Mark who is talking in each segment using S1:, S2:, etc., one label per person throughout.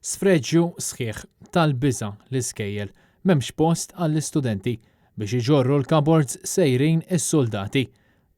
S1: Sfreġġju sħiħ tal-biża' l-iskejjel m'hemmx post għall-istudenti biex iġorru l-cupboards sejrin is-soldati.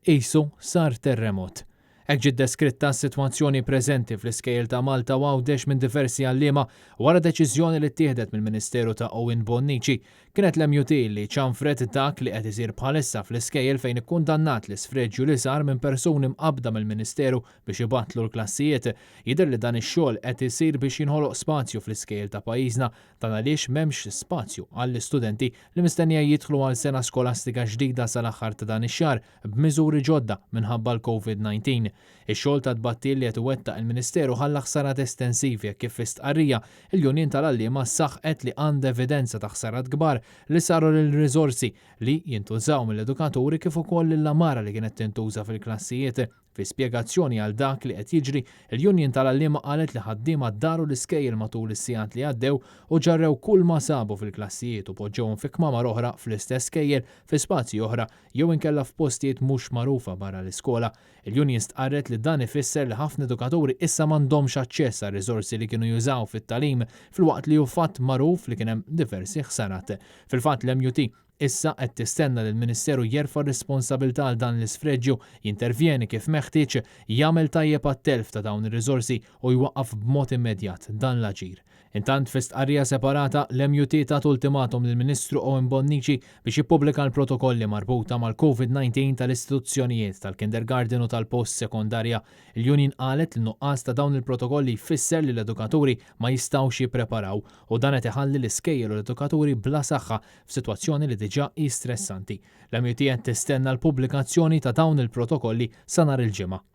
S1: Qisu sar terremot. Hekk ġiet deskritta s-sitwazzjoni preżenti fl-iskejjel ta' Malta u għawdex minn diversi għalliema wara deċiżjoni li ttieħdet mill-Ministeru ta' Owen Bonnici. Kienet l-MUT li ċanfret dak li qed isir bħalissa fl-iskejjel fejn ikkundannat l-isfreġġju li sar minn persuni mqabbda mill-Ministeru biex ibattlu l-klassijiet. Jidher li dan ix-xogħol qed isir biex jinħoloq spazju fl-iskejjel ta' pajjiżna dan għaliex m'hemmx spazju għall-istudenti li mistennija jidħlu għal sena skolastika ġdida sal-aħħar ta' dan ix-xahar b'miżuri ġodda minħabba l-COVID-19. Ix-xogħol ta' tbattil li qed iwettaq il-Ministeru ħalla ħsarat estensivi kif fi stqarrija il-Unjoni tal-Għalliema saħqet li għandha evidenza ta' ħsarat kbar li saru lill-riżorsi li jintużaw mill-edukaturi kif ukoll l-lamara li kienet tintuża fil-klassijiet. Fi spjegazzjoni għal dak li qed jiġri, il-Union tal-Għalliema qalet li ħaddiema ddaru l-iskejjel matul is-sigħat li għaddew u ġarrew kull ma sabu fil-klassijiet u poġġewhom fi kmamar oħra fl-istess skejjel fi spazji oħra jew inkella f'postijiet mhux magħrufa barra l-iskola. Il-Union stqarret li dan ifisser li ħafna edukaturi issa m'għandhomx aċċess għar riżorsi li kienu jużaw fit-tagħlim filwaqt li hu fatt magħruf li kien hemm diversi ħsarat. Fil-fatt l-MUT issa qed tistenna li l-Ministeru jerfa' r-responsabbiltà għal dan l-isfreġġju, jintervjeni kif meħtieġ, jagħmel tajjeb għat-telf ta' dawn ir-riżorsi u jwaqqaf b'mod immedjat dan l-aġir. Intant fi stqarrija separata l-MUT tat ultimatum lill-Ministru Owen Bonnici biex jippubblika l-protokolli marbuta mal-COVID-19 tal-istituzzjonijiet tal-kindergarten u tal-post sekondarja. Il-Union qalet li nuqqas ta' dawn il-protokolli jfisser li l-edukaturi ma jistgħux jippreparaw u dan qed iħalli l-iskejjel u l-edukaturi bla saħħa f'sitwazzjoni li diġà hi stressanti. L-MUT qed tistenna l-pubblikazzjoni ta' dawn il-protokolli sa nhar il-ġimgħa.